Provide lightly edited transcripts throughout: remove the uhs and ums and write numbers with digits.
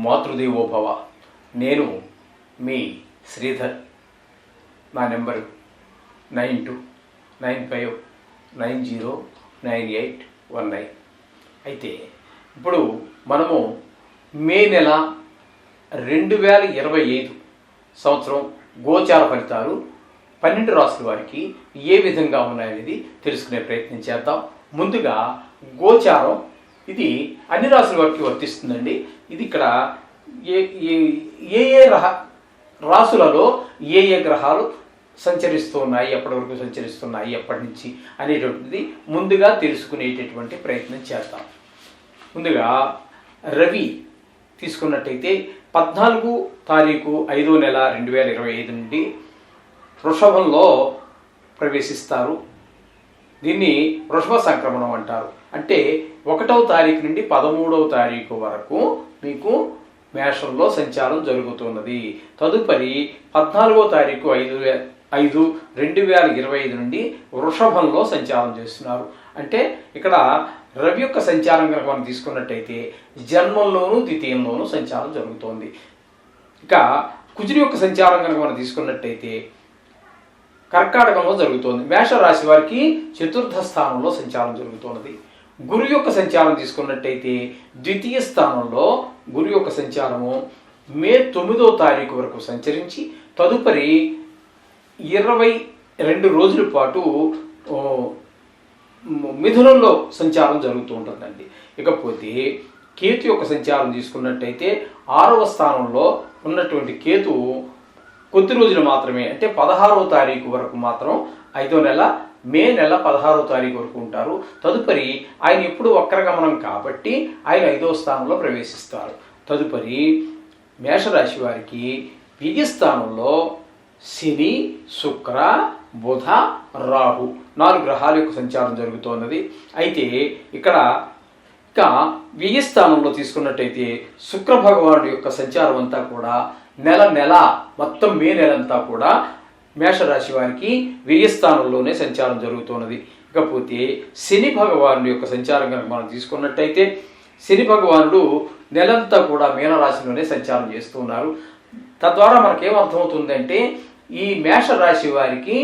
మాతృదేవోభవ. నేను మీ శ్రీధర్. నా నెంబరు 9295909819. అయితే ఇప్పుడు మనము మే నెల 2025 సంవత్సరం గోచార ఫలితాలు 12 రాసుల వారికి ఏ విధంగా ఉన్నాయనేది తెలుసుకునే ప్రయత్నం చేద్దాం. ముందుగా గోచారం ఇది అన్ని రాసుల వారికి వర్తిస్తుందండి. ఇది ఇక్కడ ఏ రాసులలో ఏ గ్రహాలు సంచరిస్తూ ఉన్నాయి, ఎప్పటి వరకు సంచరిస్తున్నాయి, ఎప్పటి నుంచి అనేటువంటిది ముందుగా తెలుసుకునేటటువంటి ప్రయత్నం చేద్దాం. ముందుగా రవి తీసుకున్నట్టయితే 14 తారీఖు 5వ నెల 2025 నుండి వృషభంలో ప్రవేశిస్తారు. దీన్ని వృషభ సంక్రమణం అంటారు. అంటే 1వ తారీఖు నుండి 13వ తారీఖు వరకు మీకు మేషంలో సంచారం జరుగుతున్నది. తదుపరి 14వ తారీఖు 5/5/2025 నుండి వృషభంలో సంచారం చేస్తున్నారు. అంటే ఇక్కడ రవి యొక్క సంచారం కనుక మనం తీసుకున్నట్టయితే జన్మంలోనూ ద్వితీయంలోనూ సంచారం జరుగుతోంది. ఇక కుజుని యొక్క సంచారం కనుక మనం తీసుకున్నట్టయితే కర్కాటకంలో జరుగుతోంది. మేషరాశి వారికి 4వ స్థానంలో సంచారం జరుగుతున్నది. గురు యొక్క సంచారం తీసుకున్నట్టయితే ద్వితీయ స్థానంలో గురు యొక్క సంచారము మే 9వ తారీఖు వరకు సంచరించి తదుపరి 22 రోజుల పాటు మిథునంలో సంచారం జరుగుతూ ఉంటుందండి. ఇకపోతే కేతు యొక్క సంచారం తీసుకున్నట్టయితే 6వ స్థానంలో ఉన్నటువంటి కేతు కొద్ది రోజులు మాత్రమే, అంటే 16వ తారీఖు వరకు మాత్రం 5వ నెల మే నెల 16వ తారీఖు వరకు ఉంటారు. తదుపరి ఆయన ఎప్పుడు వక్రగమనం కాబట్టి ఆయన 5వ స్థానంలో ప్రవేశిస్తారు. తదుపరి మేషరాశి వారికి వ్యయస్థానంలో శని, శుక్ర, బుధ, రాహు 4 గ్రహాల యొక్క సంచారం జరుగుతున్నది. అయితే ఇక్కడ వ్యయస్థానంలో తీసుకున్నట్టయితే శుక్ర భగవానుడి యొక్క సంచారం అంతా కూడా నెల మొత్తం మే నెలంతా కూడా మేషరాశి వారికి వ్యయస్థానంలోనే సంచారం జరుగుతున్నది. ఇకపోతే శని భగవానుడి యొక్క సంచారం కనుక మనం తీసుకున్నట్టయితే శని భగవానుడు నెలంతా కూడా మీనరాశిలోనే సంచారం చేస్తూ ఉన్నారు. తద్వారా మనకేమర్థమవుతుందంటే ఈ మేషరాశి వారికి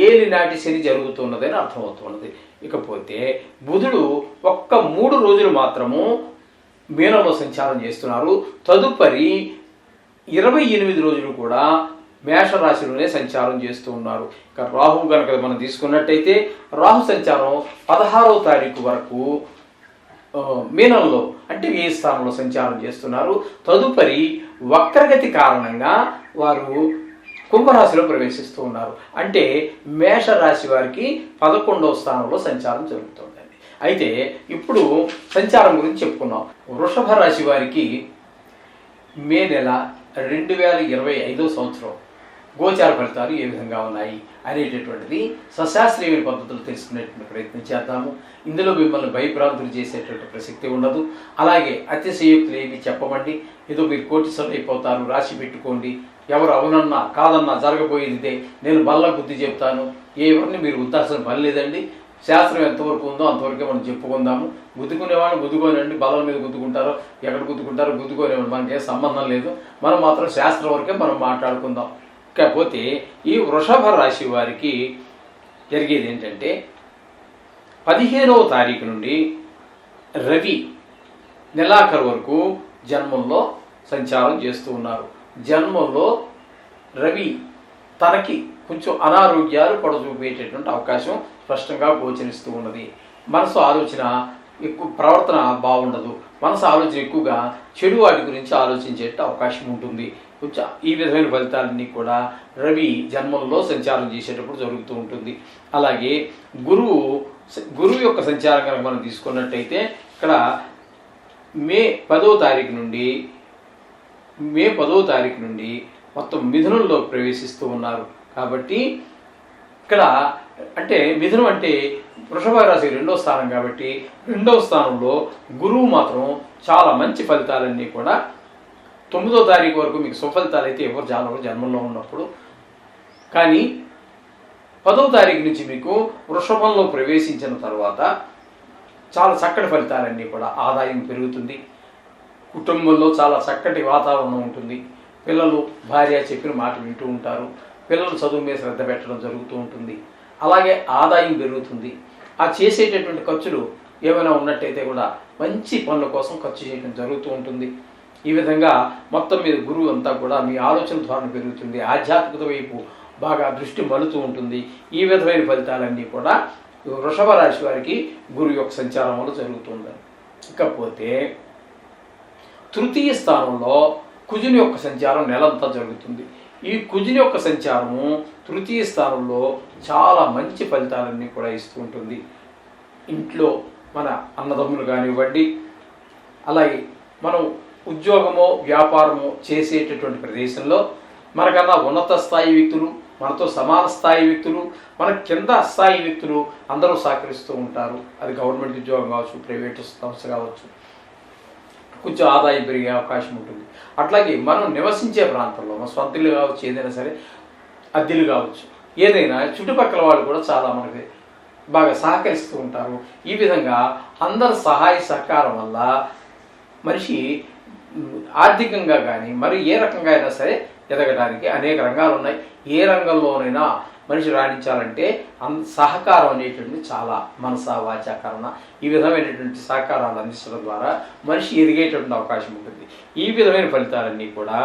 ఏలినాటి శని జరుగుతున్నదని అర్థమవుతున్నది. ఇకపోతే బుధుడు ఒక్క 3 రోజులు మాత్రము మీనంలో సంచారం చేస్తున్నారు. తదుపరి 28 రోజులు కూడా మేషరాశిలోనే సంచారం చేస్తూ ఉన్నారు. ఇక రాహు కనుక మనం తీసుకున్నట్టయితే రాహు సంచారం 16వ తారీఖు వరకు మీనంలో అంటే ఏ స్థానంలో సంచారం చేస్తున్నారు. తదుపరి వక్రగతి కారణంగా వారు కుంభరాశిలో ప్రవేశిస్తూ ఉన్నారు. అంటే మేషరాశి వారికి 11వ స్థానంలో సంచారం జరుగుతుందండి. అయితే ఇప్పుడు సంచారం గురించి చెప్పుకున్నాం. వృషభ రాశి వారికి మే నెల 2025 సంవత్సరం గోచార ఫలితాలు ఏ విధంగా ఉన్నాయి అనేటటువంటిది సశాస్త్రీయమైన పద్ధతులు తెలుసుకునేటువంటి ప్రయత్నం చేద్దాము. ఇందులో మిమ్మల్ని భయభ్రాంతులు చేసేటువంటి ప్రసక్తి ఉండదు. అలాగే అతిశయోక్తులు ఏమి చెప్పమండి, ఏదో మీరు కోటీశ్వరులు అయిపోతారు, రాసి పెట్టుకోండి, ఎవరు అవునన్నా కాదన్నా జరగబోయేది ఇదే, నేను బల్ల బుద్ధి చెప్తాను, ఎవరిని మీరు ఉద్దాల్సిన పని లేదండి. శాస్త్రం ఎంతవరకు ఉందో అంతవరకే మనం చెప్పుకుందాము. గుద్దుకునేవాళ్ళు గుద్దుకోనండి, బలం మీద గుద్దుకుంటారో ఎక్కడ గుద్దుకుంటారో గుద్దుకోనేవాళ్ళు, మనకేం సంబంధం లేదు. మనం మాత్రం శాస్త్రం వరకే మనం మాట్లాడుకుందాం. కాకపోతే ఈ వృషభ రాశి వారికి జరిగేది ఏంటంటే 15వ తారీఖు నుండి రవి నెలాఖరు వరకు జన్మంలో సంచారం చేస్తూ ఉన్నారు. జన్మంలో రవి తనకి కొంచెం అనారోగ్యాలు పడచూపేటటువంటి అవకాశం స్పష్టంగా గోచరిస్తూ ఉన్నది. మనసు ఆలోచన ఎక్కువ ప్రవర్తన బాగుండదు. మనసు ఆలోచన ఎక్కువగా చెడు వాటి గురించి ఆలోచించే అవకాశం ఉంటుంది. కొంచెం ఈ విధమైన ఫలితాలన్నీ కూడా రవి జన్మంలో సంచారం చేసేటప్పుడు జరుగుతూ ఉంటుంది. అలాగే గురువు యొక్క సంచారం కనుక మనం తీసుకున్నట్టయితే ఇక్కడ మే 10వ తారీఖు నుండి మొత్తం మిథునంలో ప్రవేశిస్తూ ఉన్నారు. కాబట్టి ఇక్కడ అంటే మిథునం అంటే వృషభ రాశి 2వ స్థానం కాబట్టి 2వ స్థానంలో గురువు మాత్రం చాలా మంచి ఫలితాలన్నీ కూడా 9వ తారీఖు వరకు మీకు సుఫలితాలు అయితే ఎవరు జన్మంలో ఉన్నప్పుడు, కానీ 10వ తారీఖు నుంచి మీకు వృషభంలో ప్రవేశించిన తర్వాత చాలా చక్కటి ఫలితాలన్నీ కూడా ఆదాయం పెరుగుతుంది, కుటుంబంలో చాలా చక్కటి వాతావరణం ఉంటుంది. పిల్లలు భార్య చెప్పిన మాట వింటూ ఉంటారు. పిల్లలు చదువు మీద శ్రద్ధ పెట్టడం జరుగుతూ ఉంటుంది. అలాగే ఆదాయం పెరుగుతుంది. ఆ చేసేటటువంటి ఖర్చులు ఏమైనా ఉన్నట్టయితే కూడా మంచి పనుల కోసం ఖర్చు చేయడం జరుగుతూ ఉంటుంది. ఈ విధంగా మొత్తం మీద గురువు అంతా కూడా మీ ఆలోచన ధోరణి పెరుగుతుంది. ఆధ్యాత్మికత వైపు బాగా దృష్టి మలుతూ ఉంటుంది. ఈ విధమైన ఫలితాలన్నీ కూడా వృషభ రాశి వారికి గురువు యొక్క సంచారం వల్ల జరుగుతుంది. ఇకపోతే తృతీయ స్థానంలో కుజుని యొక్క సంచారం నెలంతా జరుగుతుంది. ఈ కుజుని యొక్క సంచారము తృతీయ స్థానంలో చాలా మంచి ఫలితాలన్నీ కూడా ఇస్తూ ఉంటుంది. ఇంట్లో మన అన్నదమ్ములు కానివ్వండి, అలాగే మనం ఉద్యోగమో వ్యాపారమో చేసేటటువంటి ప్రదేశంలో మనకన్నా ఉన్నత స్థాయి వ్యక్తులు, మనతో సమాన స్థాయి వ్యక్తులు, మన కింద స్థాయి వ్యక్తులు అందరూ సహకరిస్తూ ఉంటారు. అది గవర్నమెంట్ ఉద్యోగం కావచ్చు, ప్రైవేటు సంస్థ కావచ్చు, కొంచెం ఆదాయం పెరిగే అవకాశం ఉంటుంది. అట్లాగే మనం నివసించే ప్రాంతంలో మన సొంతలు కావచ్చు, ఏదైనా సరే అద్దెలు కావచ్చు, ఏదైనా చుట్టుపక్కల వాళ్ళు కూడా చాలా మనకి బాగా సహకరిస్తూ ఉంటారు. ఈ విధంగా అందరి సహాయ సహకారం వల్ల మనిషి ఆర్థికంగా కానీ మరి ఏ రకంగా అయినా సరే ఎదగడానికి అనేక రంగాలు ఉన్నాయి. ఏ రంగంలోనైనా మనిషి రాణించాలంటే సహకారం అనేటువంటి చాలా మనస వాచ కర్మ ఈ విధమైనటువంటి సహకారాలు అందించడం ద్వారా మనిషి ఎదిగేటువంటి అవకాశం ఉంటుంది. ఈ విధమైన ఫలితాలన్నీ కూడా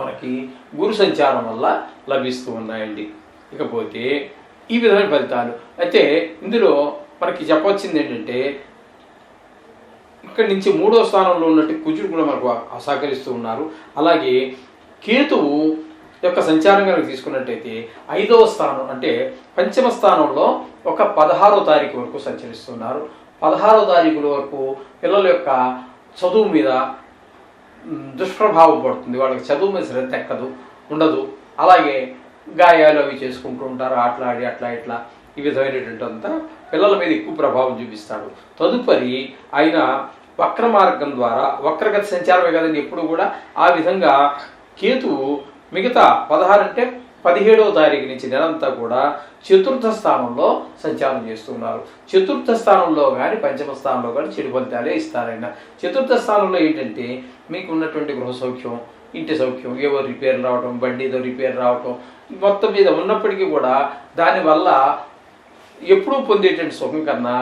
మనకి గురు సంచారం వల్ల లభిస్తూ ఉన్నాయండి. ఇకపోతే ఈ విధమైన ఫలితాలు అయితే ఇందులో మనకి చెప్పవచ్చింది ఏంటంటే, ఇక్కడి నుంచి 3వ స్థానంలో ఉన్నట్టు కుజుడు కూడా మనకు సహకరిస్తూ ఉన్నారు. అలాగే కేతువు యొక్క సంచారం కనుక తీసుకున్నట్టయితే 5వ స్థానం అంటే పంచమ స్థానంలో ఒక 16వ తారీఖు వరకు సంచరిస్తున్నారు. 16వ తారీఖుల వరకు పిల్లల యొక్క చదువు మీద దుష్ప్రభావం పడుతుంది. వాళ్ళకి చదువు మీద శ్రద్ధ ఉండదు. అలాగే గాయాలు అవి చేసుకుంటూ ఉంటారు. ఆటలాడి అట్లా ఇట్లా ఈ విధమైనటువంటి అంతా పిల్లల మీద ఎక్కువ ప్రభావం చూపిస్తాడు. తదుపరి ఆయన వక్ర మార్గం ద్వారా వక్రగతి సంచారమే కదండి ఎప్పుడు కూడా. ఆ విధంగా కేతువు మిగతా 16 అంటే 17వ తారీఖు నుంచి నెలంతా కూడా చతుర్థ స్థానంలో సంచారం చేస్తున్నారు. చతుర్థ స్థానంలో కానీ పంచమ స్థానంలో కానీ చెడు ఫలితాలే ఇస్తారైనా. చతుర్థ స్థానంలో ఏంటంటే మీకు ఉన్నటువంటి గృహ సౌఖ్యం, ఇంటి సౌఖ్యం, ఏవో రిపేర్ రావటం, బండి ఏదో రిపేర్ రావటం, మొత్తం మీద ఉన్నప్పటికీ కూడా దానివల్ల ఎప్పుడూ పొందేటువంటి సుఖం కన్నా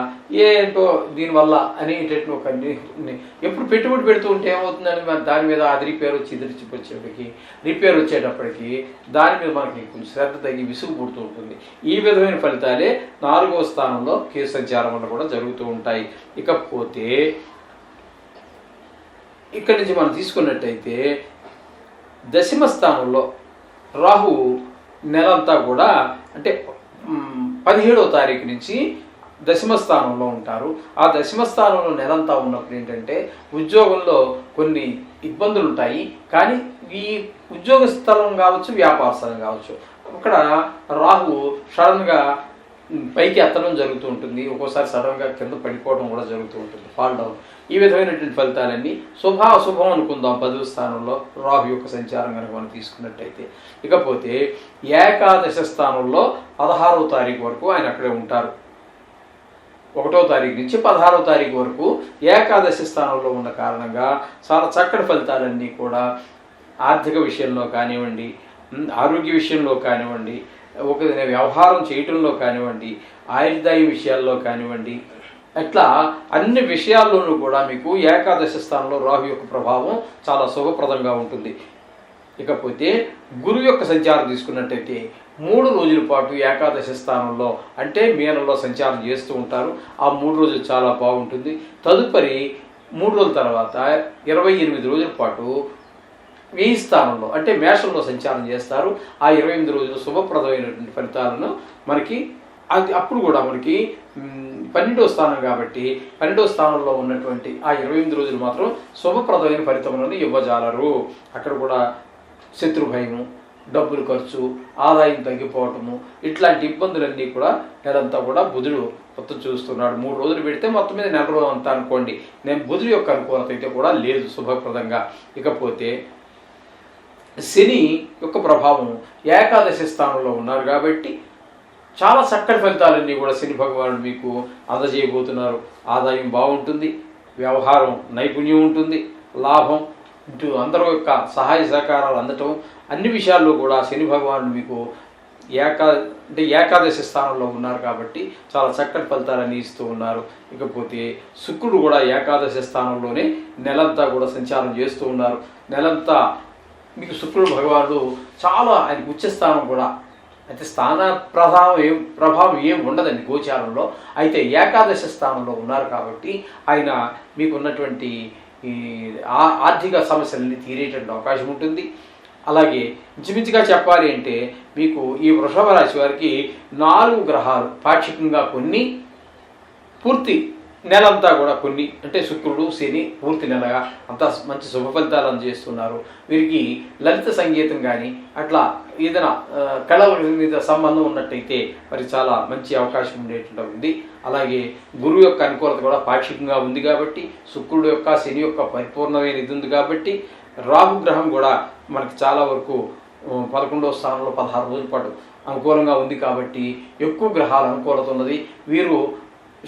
ఏంటో దీనివల్ల అనేటటువంటి ఒక ఎప్పుడు పెట్టుబడి పెడుతూ ఉంటే ఏమవుతుందని మన దాని మీద అది రిపేర్ వచ్చి వచ్చేటప్పటికి రిపేర్ వచ్చేటప్పటికి దాని మీద మనకి కొంచెం శ్రద్ధ తగ్గి విసుగు పుడుతూ ఉంటుంది. ఈ విధమైన ఫలితాలే 4వ స్థానంలో కేతు సంచారం వల్ల కూడా జరుగుతూ ఉంటాయి. ఇకపోతే ఇక్కడి నుంచి మనం తీసుకున్నట్టయితే దశమ స్థానంలో రాహు నెలంతా కూడా అంటే 17వ తారీఖు నుంచి దశమ స్థానంలో ఉంటారు. ఆ దశమ స్థానంలో నెలంతా ఉన్నప్పుడు ఏంటంటే ఉద్యోగంలో కొన్ని ఇబ్బందులు ఉంటాయి. కానీ ఈ ఉద్యోగ స్థలం కావచ్చు, వ్యాపార స్థలం కావచ్చు, అక్కడ రాహు సడన్గా పైకి ఎత్తడం జరుగుతూ ఉంటుంది. ఒక్కోసారి సడన్గా కింద పడిపోవడం కూడా జరుగుతూ ఉంటుంది, ఫాల్ డౌన్. ఈ విధమైనటువంటి ఫలితాలన్నీ శుభాశుభం అనుకుందాం 10వ స్థానంలో రాహు యొక్క సంచారం కనుక మనం తీసుకున్నట్టయితే. ఇకపోతే ఏకాదశ స్థానంలో 16వ తారీఖు వరకు ఆయన అక్కడే ఉంటారు. 1వ తారీఖు నుంచి 16వ తారీఖు వరకు ఏకాదశి స్థానంలో ఉన్న కారణంగా చాలా చక్కటి ఫలితాలన్నీ కూడా ఆర్థిక విషయంలో కానివ్వండి, ఆరోగ్య విషయంలో కానివ్వండి, ఒక వ్యవహారం చేయటంలో కానివ్వండి, ఆయుర్దాయ విషయాల్లో కానివ్వండి, అట్లా అన్ని విషయాల్లోనూ కూడా మీకు ఏకాదశి స్థానంలో రాహు యొక్క ప్రభావం చాలా శుభప్రదంగా ఉంటుంది. ఇకపోతే గురువు యొక్క సంచారం తీసుకున్నట్టయితే 3 రోజుల పాటు ఏకాదశి స్థానంలో అంటే మీనంలో సంచారం చేస్తూ ఉంటారు. ఆ 3 రోజులు చాలా బాగుంటుంది. తదుపరి 3 రోజుల తర్వాత 28 రోజుల పాటు వ్యయ స్థానంలో అంటే మేషంలో సంచారం చేస్తారు. ఆ 28 రోజులు శుభప్రదమైనటువంటి ఫలితాలను మనకి అది అప్పుడు కూడా మనకి 12వ స్థానం కాబట్టి 12వ స్థానంలో ఉన్నటువంటి ఆ 28 రోజులు మాత్రం శుభప్రదమైన ఫలితములను ఇవ్వజాలరు. అక్కడ కూడా శత్రు భయము, డబ్బులు ఖర్చు, ఆదాయం తగ్గిపోవటము, ఇట్లాంటి ఇబ్బందులన్నీ కూడా నెలంతా కూడా బుధుడు మొత్తం చూస్తున్నాడు. 3 రోజులు పెడితే మొత్తం మీద నెల రోజు అంతా అనుకోండి. నేను బుధుడు యొక్క అనుకూలత అయితే కూడా లేదు శుభప్రదంగా. ఇకపోతే శని యొక్క ప్రభావం ఏకాదశి స్థానంలో ఉన్నారు కాబట్టి చాలా చక్కటి ఫలితాలన్నీ కూడా శని భగవానుడు మీకు అందజేయబోతున్నారు. ఆదాయం బాగుంటుంది, వ్యవహారం నైపుణ్యం ఉంటుంది, లాభం, ఇటు అందరూ యొక్క సహాయ సహకారాలు అందటం, అన్ని విషయాల్లో కూడా శని భగవానుడు మీకు ఏకాదశి స్థానంలో ఉన్నారు కాబట్టి చాలా చక్కటి ఫలితాలని ఇస్తూ ఉన్నారు. ఇకపోతే శుక్రుడు కూడా ఏకాదశి స్థానంలోనే నెలంతా కూడా సంచారం చేస్తూ ఉన్నారు. నెలంతా మీకు శుక్రుడు భగవానుడు చాలా ఆయనకు ఉచ్చస్థానం కూడా, అయితే స్థాన ప్రభావం ఏం ఉండదండి గోచారంలో. అయితే ఏకాదశి స్థానంలో ఉన్నారు కాబట్టి ఆయన మీకు ఉన్నటువంటి ఈ ఆర్థిక సమస్యలన్నీ తీరేటువంటి అవకాశం ఉంటుంది. అలాగే ఇంచుమించుగా చెప్పాలి అంటే మీకు ఈ వృషభ రాశి వారికి 4 గ్రహాలు పాక్షికంగా కొన్ని, పూర్తి నెలంతా కూడా కొన్ని, అంటే శుక్రుడు శని పూర్తి నెలగా అంతా మంచి శుభ ఫలితాలు అందజేస్తున్నారు. వీరికి లలిత సంగీతం కానీ అట్లా ఏదైనా కళల మీద సంబంధం ఉన్నట్టయితే మరి చాలా మంచి అవకాశం ఉండేటువంటి ఉంది. అలాగే గురువు యొక్క అనుకూలత కూడా పాక్షికంగా ఉంది కాబట్టి, శుక్రుడు యొక్క శని యొక్క పరిపూర్ణమైన ఇది ఉంది కాబట్టి, రాహు గ్రహం కూడా మనకి చాలా వరకు 11వ స్థానంలో 16 రోజుల పాటు అనుకూలంగా ఉంది కాబట్టి ఎక్కువ గ్రహాల అనుకూలత ఉన్నది. వీరు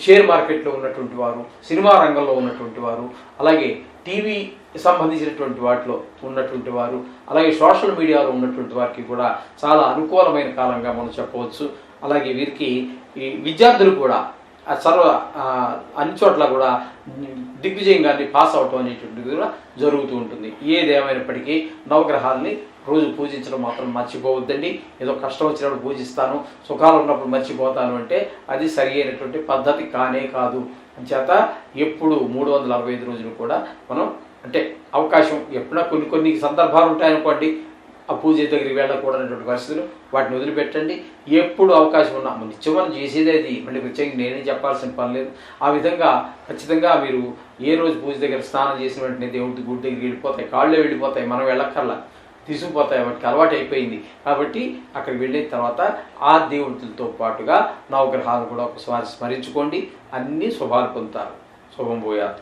షేర్ మార్కెట్లో ఉన్నటువంటి వారు, సినిమా రంగంలో ఉన్నటువంటి వారు, అలాగే టీవీ సంబంధించినటువంటి వాటిలో ఉన్నటువంటి వారు, అలాగే సోషల్ మీడియాలో ఉన్నటువంటి వారికి కూడా చాలా అనుకూలమైన కాలంగా మనం చెప్పవచ్చు. అలాగే వీరికి ఈ విద్యార్థులు కూడా అన్ని చోట్ల కూడా దిగ్విజయంగాన్ని పాస్ అవటం అనేటువంటిది కూడా జరుగుతూ ఉంటుంది. ఏదేమైనప్పటికీ నవగ్రహాలని రోజు పూజించడం మాత్రం మర్చిపోవద్దండి. ఏదో కష్టం వచ్చినప్పుడు పూజిస్తాను, సుఖాలు ఉన్నప్పుడు మర్చిపోతాను అంటే అది సరి అయినటువంటి పద్ధతి కానే కాదు. అంచేత ఎప్పుడు 365 రోజులు కూడా మనం, అంటే అవకాశం ఎప్పుడైనా కొన్ని సందర్భాలు ఉంటాయనుకోండి, ఆ పూజ దగ్గరికి వెళ్ళకూడనటువంటి పరిస్థితులు, వాటిని వదిలిపెట్టండి. ఎప్పుడు అవకాశం ఉన్నా నిత్యం మనం చేసేదే అది, మళ్ళీ ప్రత్యేకంగా నేనే చెప్పాల్సిన పని లేదు. ఆ విధంగా ఖచ్చితంగా మీరు ఏ రోజు పూజ దగ్గర స్నానం చేసిన వెంటనే దేవుడి గుడి దగ్గరికి వెళ్ళిపోతాయి, కాళ్ళే వెళ్ళిపోతాయి, మనం వెళ్ళక్కర్లా, తీసుకుపోతాయి, వాటికి అలవాటు అయిపోయింది. కాబట్టి అక్కడికి వెళ్ళిన తర్వాత ఆ దేవుడితో పాటుగా నవగ్రహాలు కూడా ఒకసారి స్మరించుకోండి, అన్ని శుభాలు పొందుతారు. శుభం భూయాత్.